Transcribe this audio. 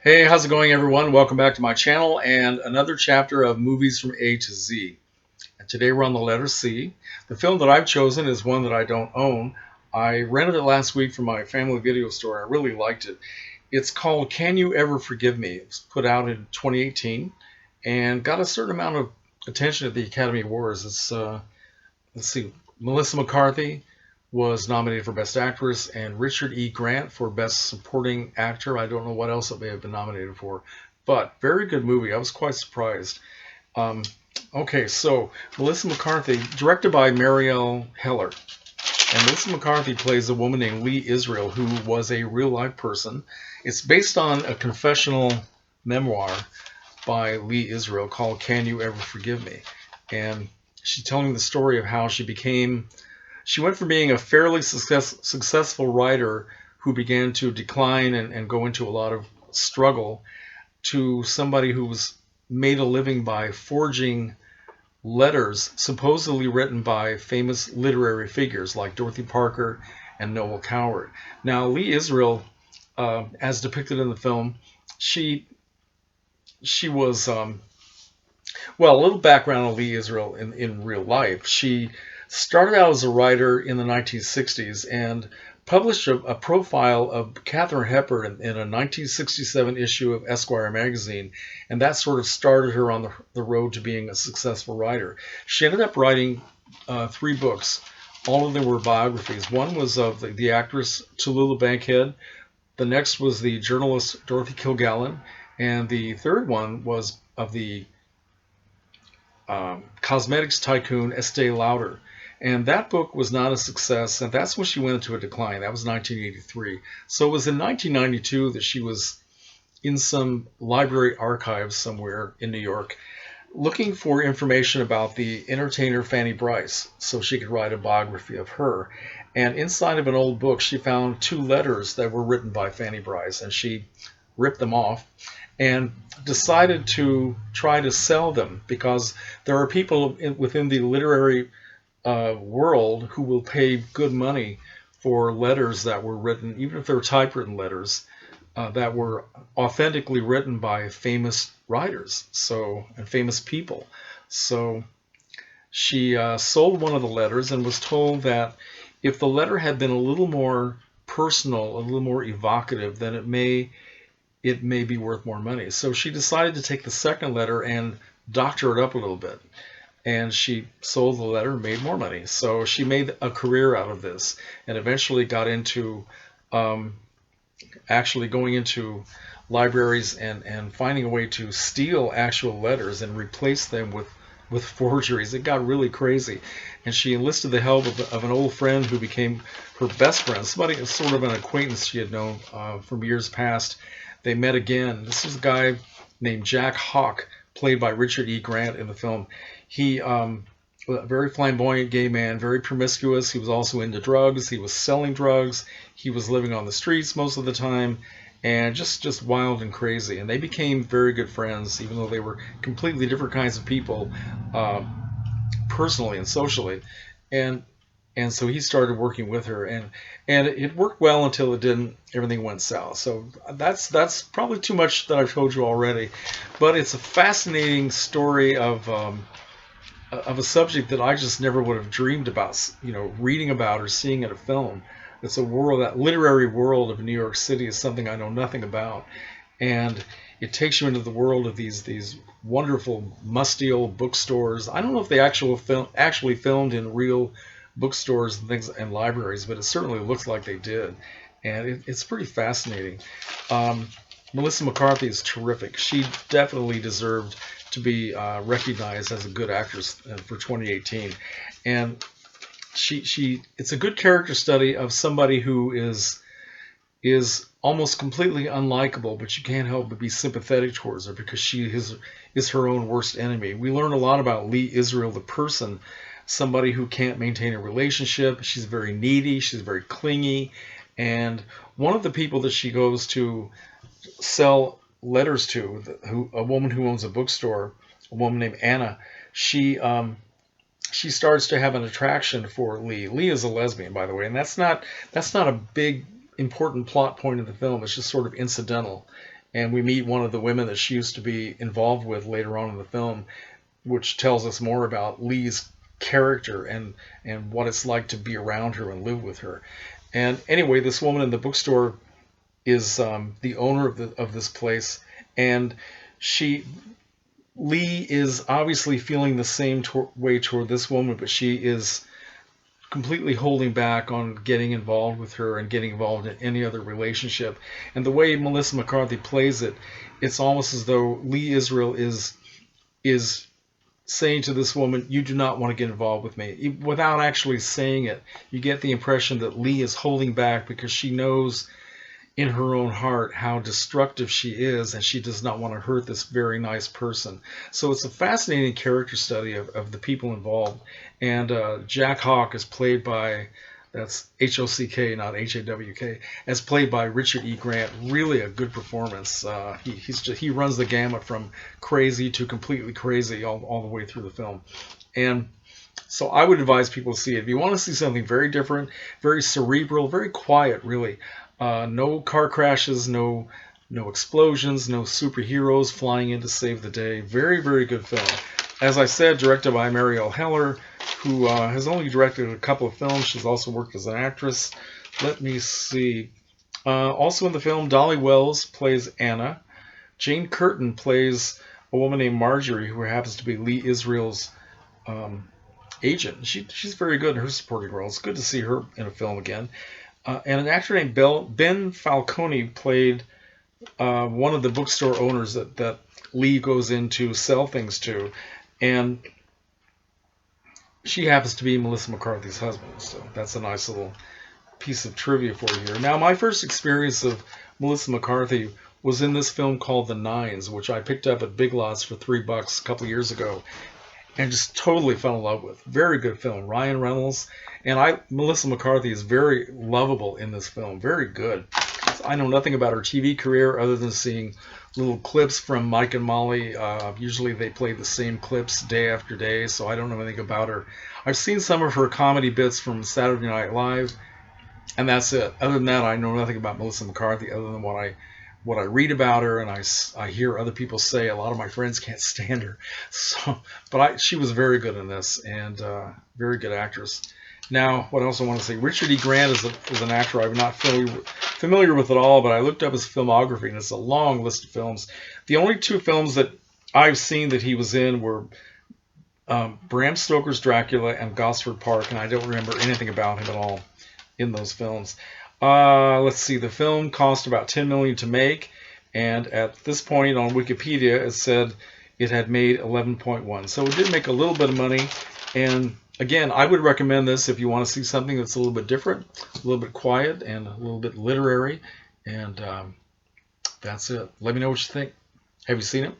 Hey, how's it going, everyone? Welcome back to my channel and another chapter of Movies from A to Z. And today we're on the letter C. The film that I've chosen is one that I don't own. I rented it last week from my family video store. I really liked it. It's called Can You Ever Forgive Me? It was put out in 2018 and got a certain amount of attention at the Academy Awards. Let's see, Melissa McCarthy was nominated for Best Actress, and Richard E. Grant for Best Supporting Actor. I don't know what else it may have been nominated for, but very good movie. I was quite surprised. Um, okay, so Melissa McCarthy, directed by Marielle Heller. And Melissa McCarthy plays a woman named Lee Israel, who was a real life person. It's based on a confessional memoir by Lee Israel called Can You Ever Forgive Me? And she's telling the story of how she went from being a fairly successful writer who began to decline and go into a lot of struggle to somebody who was made a living by forging letters supposedly written by famous literary figures like Dorothy Parker and Noel Coward. Now, Lee Israel, as depicted in the film, she she was well, a little background on Lee Israel in real life. She started out as a writer in the 1960s and published a profile of Katharine Hepburn in a 1967 issue of Esquire magazine, and that sort of started her on the road to being a successful writer. She ended up writing three books. All of them were biographies. One was of the actress Tallulah Bankhead. The next was the journalist Dorothy Kilgallen, and the third one was of the cosmetics tycoon Estee Lauder. And that book was not a success, and that's when she went into a decline. That was 1983. So it was in 1992 that she was in some library archives somewhere in New York looking for information about the entertainer Fanny Brice so she could write a biography of her. And inside of an old book, she found two letters that were written by Fanny Brice, and she ripped them off and decided to try to sell them because there are people within the literary world who will pay good money for letters that were written, even if they're typewritten letters, that were authentically written by famous writers, and famous people. So she sold one of the letters and was told that if the letter had been a little more personal, a little more evocative, then it may be worth more money. So she decided to take the second letter and doctor it up a little bit. And she sold the letter and made more money. So she made a career out of this and eventually got into actually going into libraries and finding a way to steal actual letters and replace them with forgeries. It got really crazy. And she enlisted the help of an old friend who became her best friend, somebody, sort of an acquaintance she had known from years past. They met again. This is a guy named Jack Hawk, played by Richard E. Grant in the film. He, a very flamboyant gay man, very promiscuous. He was also into drugs. He was selling drugs. He was living on the streets most of the time, and just wild and crazy. And they became very good friends, even though they were completely different kinds of people, uh, personally and socially. And and so he started working with her, and it worked well until it didn't. Everything went south. So that's probably too much that I've told you already, but it's a fascinating story of a subject that I just never would have dreamed about, reading about or seeing in a film. It's a world, that literary world of New York City is something I know nothing about, and it takes you into the world of these wonderful, musty old bookstores. I don't know if they actually filmed in real bookstores and things and libraries, but it certainly looks like they did, and it's pretty fascinating. Um, Melissa McCarthy is terrific. She definitely deserved to be recognized as a good actress for 2018, and it's a good character study of somebody who is almost completely unlikable, but you can't help but be sympathetic towards her because she is her own worst enemy. We learn a lot about Lee Israel, the person, somebody who can't maintain a relationship. She's very needy, she's very clingy, and one of the people that she goes to sell letters to, a woman who owns a bookstore, a woman named Anna, she starts to have an attraction for Lee. Lee is a lesbian, by the way, and that's not a big important plot point of the film. It's just sort of incidental. and we meet one of the women that she used to be involved with later on in the film, which tells us more about Lee's character and what it's like to be around her and live with her. And anyway, this woman in the bookstore is the owner of this place, and she Lee is obviously feeling the same way toward this woman, but she is completely holding back on getting involved with her and getting involved in any other relationship. And the way Melissa McCarthy plays it, it's almost as though Lee Israel is saying to this woman, "You do not want to get involved with me," without actually saying it. You get the impression that Lee is holding back because she knows in her own heart how destructive she is, and she does not want to hurt this very nice person. So it's a fascinating character study of the people involved. And Jack Hawk is played by, that's H-O-C-K, not H-A-W-K, as played by Richard E. Grant. Really a good performance. He runs the gamut from crazy to completely crazy all the way through the film. And so I would advise people to see it. If you want to see something very different, very cerebral, very quiet, really. No car crashes, no explosions, no superheroes flying in to save the day. Very, very good film. As I said, directed by Marielle Heller, who has only directed a couple of films. She's also worked as an actress. Let me see. Also in the film, Dolly Wells plays Anna. Jane Curtin plays a woman named Marjorie, who happens to be Lee Israel's agent. She's very good in her supporting role. It's good to see her in a film again. And an actor named Ben Falcone played one of the bookstore owners that Lee goes in to sell things to. And she happens to be Melissa McCarthy's husband. So that's a nice little piece of trivia for you here. Now, my first experience of Melissa McCarthy was in this film called The Nines, which I picked up at Big Lots for $3 a couple years ago, and just totally fell in love with. Very good film. Ryan Reynolds. And Melissa McCarthy is very lovable in this film. Very good. I know nothing about her TV career other than seeing little clips from Mike and Molly. Usually they play the same clips day after day, so I don't know anything about her. I've seen some of her comedy bits from Saturday Night Live, and that's it. Other than that, I know nothing about Melissa McCarthy other than what I read about her, and I hear other people say. A lot of my friends can't stand her. But she was very good in this, and very good actress. Now, what else I want to say? Richard E. Grant is an actor I'm not familiar with at all, but I looked up his filmography, and it's a long list of films. The only two films that I've seen that he was in were Bram Stoker's Dracula and Gosford Park, and I don't remember anything about him at all in those films. Let's see. The film cost about $10 million to make, and at this point on Wikipedia, it said it had made 11.1. So it did make a little bit of money, and again, I would recommend this if you want to see something that's a little bit different, a little bit quiet, and a little bit literary. And that's it. Let me know what you think. Have you seen it?